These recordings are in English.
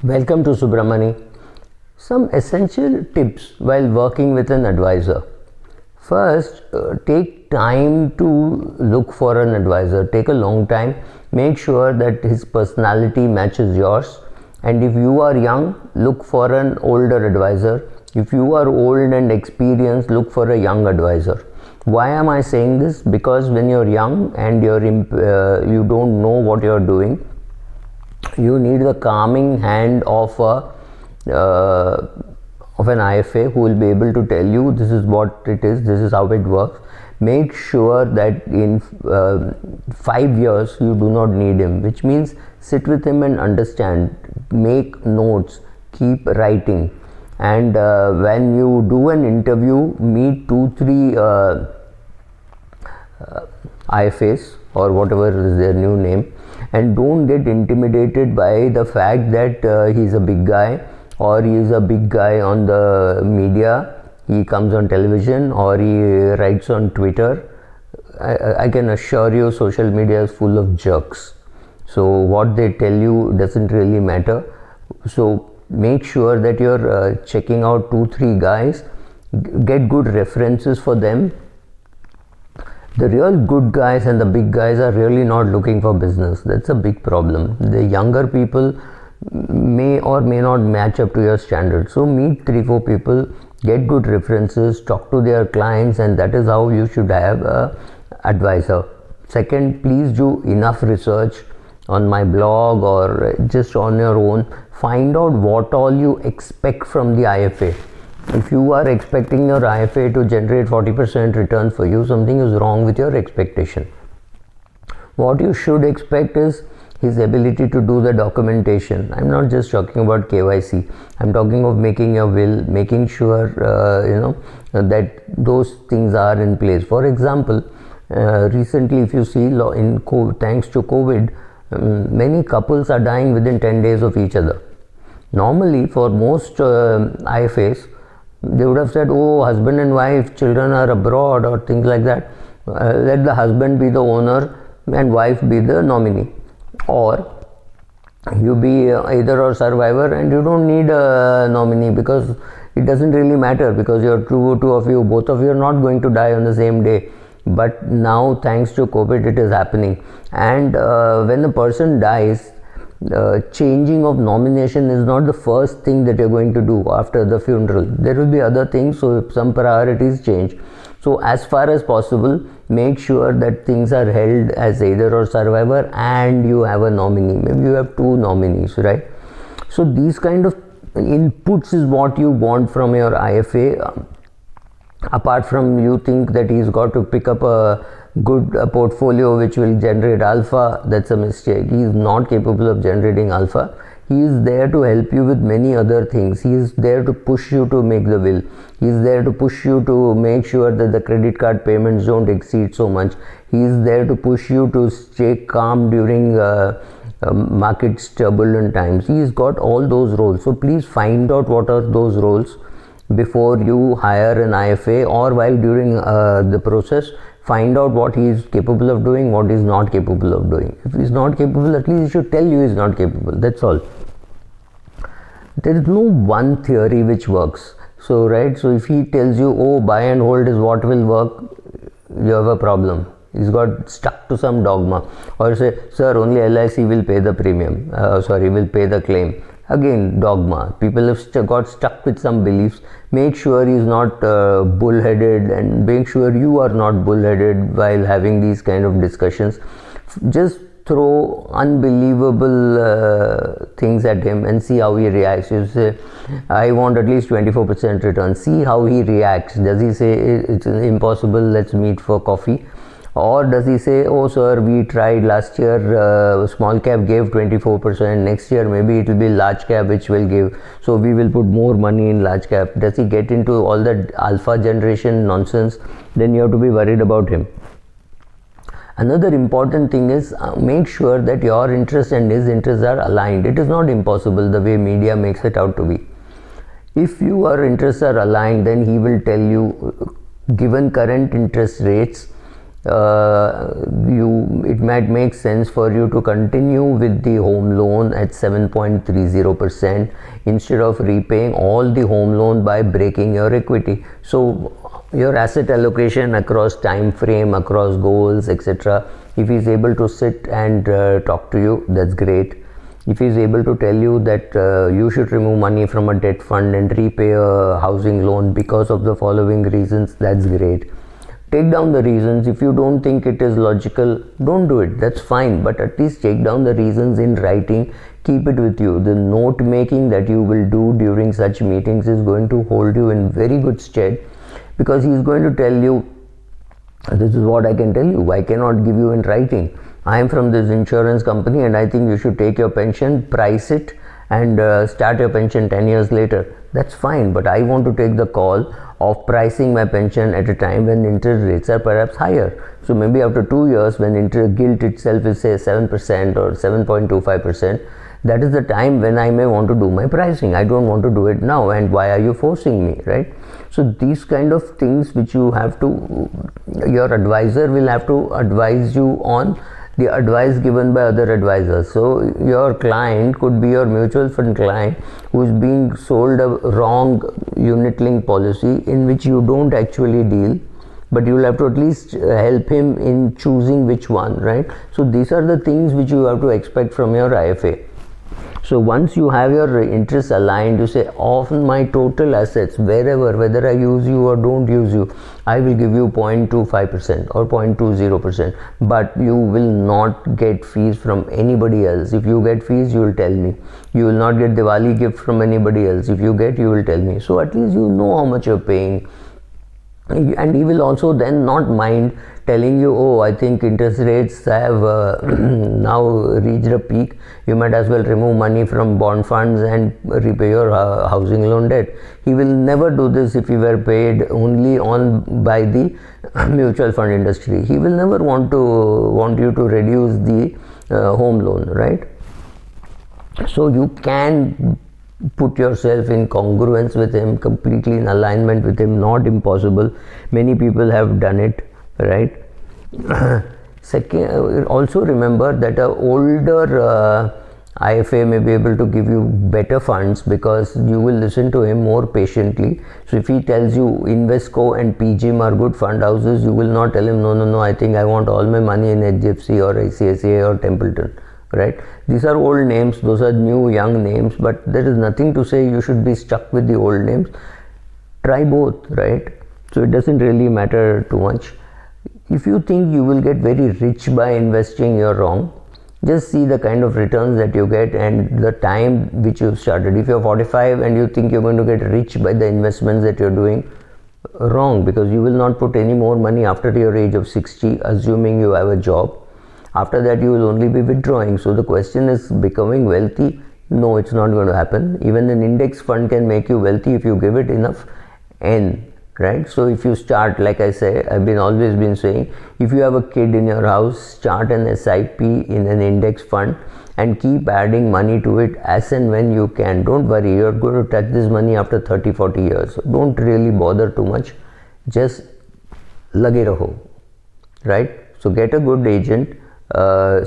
Welcome to Subramani. Some essential tips while working with an advisor. First, take time to look for an advisor. Take a long time. Make sure that his personality matches yours. And if you are young, look for an older advisor. If you are old and experienced, look for a young advisor. Why am I saying this? Because when you're young and you don't know what you're doing, you need the calming hand of an IFA who will be able to tell you this is what it is, this is how it works. Make sure that in 5 years you do not need him, which means sit with him and understand, make notes, keep writing, and when you do an interview, meet 2-3 IFAs or whatever is their new name, and don't get intimidated by the fact that he's a big guy or he is a big guy on the media, he comes on television or he writes on Twitter. I can assure you social media is full of jerks, so what they tell you doesn't really matter. So make sure that you're checking out 2-3 guys, get good references for them. The real good guys and the big guys are really not looking for business. That's a big problem. The younger people may or may not match up to your standards. So meet 3-4 people, get good references, talk to their clients, and that is how you should have an advisor. Second, please do enough research on my blog or just on your own. Find out what all you expect from the IFA. If you are expecting your IFA to generate 40% returns for you, something is wrong with your expectation. What you should expect is his ability to do the documentation. I'm not just talking about KYC. I'm talking of making a will, making sure that those things are in place. For example, recently, if you see, thanks to COVID, many couples are dying within 10 days of each other. Normally, for most IFAs, they would have said, oh, husband and wife, children are abroad or things like that. Let the husband be the owner and wife be the nominee. Or you be either or survivor and you don't need a nominee because it doesn't really matter, because you're two of you, both of you are not going to die on the same day. But now, thanks to COVID, it is happening. And when a person dies, changing of nomination is not the first thing that you're going to do after the funeral. There will be other things, so some priorities change. So as far as possible, make sure that things are held as either or survivor and you have a nominee. Maybe you have 2 nominees, right? So these kind of inputs is what you want from your IFA. Apart from you think that he's got to pick up a good portfolio which will generate alpha, that's a mistake. He is not capable of generating alpha. He is there to help you with many other things. He is there to push you to make the will. He is there to push you to make sure that the credit card payments don't exceed so much. He is there to push you to stay calm during market's turbulent times. He has got all those roles. So please find out what are those roles before you hire an IFA, or while during the process, find out what he is capable of doing, what he is not capable of doing. If he is not capable, at least he should tell you he is not capable. That's all. There is no one theory which works. So if he tells you, oh, buy and hold is what will work, you have a problem. He's got stuck to some dogma. Or say, sir, only LIC will pay the premium, will pay the claim. Again, dogma. People have got stuck with some beliefs. Make sure he's not bullheaded, and make sure you are not bullheaded while having these kind of discussions. Just throw unbelievable things at him and see how he reacts. You say, I want at least 24% return. See how he reacts. Does he say, it's impossible, let's meet for coffee? Or does he say, oh sir, we tried last year, small cap gave 24%, next year maybe it will be large cap which will give, so we will put more money in large cap. Does he get into all that alpha generation nonsense? Then you have to be worried about him. Another important thing is make sure that your interests and his interests are aligned. It is not impossible the way media makes it out to be. If your interests are aligned, then he will tell you, given current interest rates, it might make sense for you to continue with the home loan at 7.30% instead of repaying all the home loan by breaking your equity. So your asset allocation across time frame, across goals, etc., if he is able to sit and talk to you, that's great. If he is able to tell you that you should remove money from a debt fund and repay a housing loan because of the following reasons, that's great. Take down the reasons. If you don't think it is logical, don't do it, that's fine, but at least take down the reasons in writing, keep it with you. The note making that you will do during such meetings is going to hold you in very good stead, because he is going to tell you, this is what I can tell you, I cannot give you in writing. I am from this insurance company and I think you should take your pension, price it, and start your pension 10 years later. That's fine, but I want to take the call of pricing my pension at a time when interest rates are perhaps higher. So maybe after 2 years, when gilt itself is say 7% or 7.25%, that is the time when I may want to do my pricing. I don't want to do it now, and why are you forcing me, right? So these kind of things which you have to, your advisor will have to advise you on the advice given by other advisors. So your client could be your mutual fund client who is being sold a wrong unit link policy in which you don't actually deal, but you will have to at least help him in choosing which one, right? So these are the things which you have to expect from your IFA. So once you have your interests aligned, you say, of my total assets, wherever, whether I use you or don't use you, I will give you 0.25% or 0.20%, but you will not get fees from anybody else. If you get fees, you will tell me. You will not get Diwali gift from anybody else. If you get, you will tell me. So at least you know how much you're paying. And he will also then not mind telling you, oh, I think interest rates have now reached a peak, you might as well remove money from bond funds and repay your housing loan debt. He will never do this if he were paid only on by the mutual fund industry. He will never want you to reduce the home loan, right? So you can put yourself in congruence with him, completely in alignment with him, not impossible. Many people have done it, right? Second, also remember that a older IFA may be able to give you better funds because you will listen to him more patiently. So if he tells you Invesco and PGIM are good fund houses, you will not tell him, no, I think I want all my money in HDFC or ICICI or Templeton. Right? These are old names, those are new young names, but there is nothing to say you should be stuck with the old names. Try both, right? So it doesn't really matter too much. If you think you will get very rich by investing, you're wrong. Just see the kind of returns that you get and the time which you started. If you're 45 and you think you're going to get rich by the investments that you're doing, wrong, because you will not put any more money after your age of 60, assuming you have a job. After that, you will only be withdrawing. So the question is, becoming wealthy? No, it's not going to happen. Even an index fund can make you wealthy if you give it enough N, right? So if you start, like I say, I've always been saying, if you have a kid in your house, start an SIP in an index fund and keep adding money to it as and when you can. Don't worry, you're going to touch this money after 30-40 years. So don't really bother too much. Just lage raho, right? So get a good agent.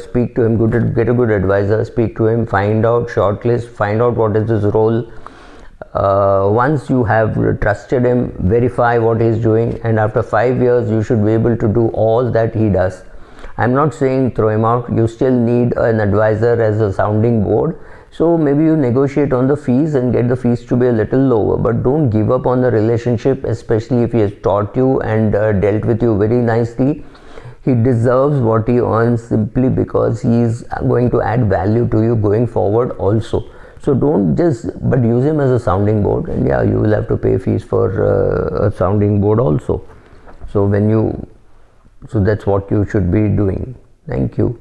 Speak to him, get a good advisor, speak to him, find out, shortlist, find out what is his role. Once you have trusted him, verify what he is doing, and after 5 years you should be able to do all that he does. I'm not saying throw him out, you still need an advisor as a sounding board. So maybe you negotiate on the fees and get the fees to be a little lower, but don't give up on the relationship, especially if he has taught you and dealt with you very nicely. He deserves what he earns simply because he is going to add value to you going forward also. So don't but use him as a sounding board, and yeah, you will have to pay fees for a sounding board also. So that's what you should be doing. Thank you.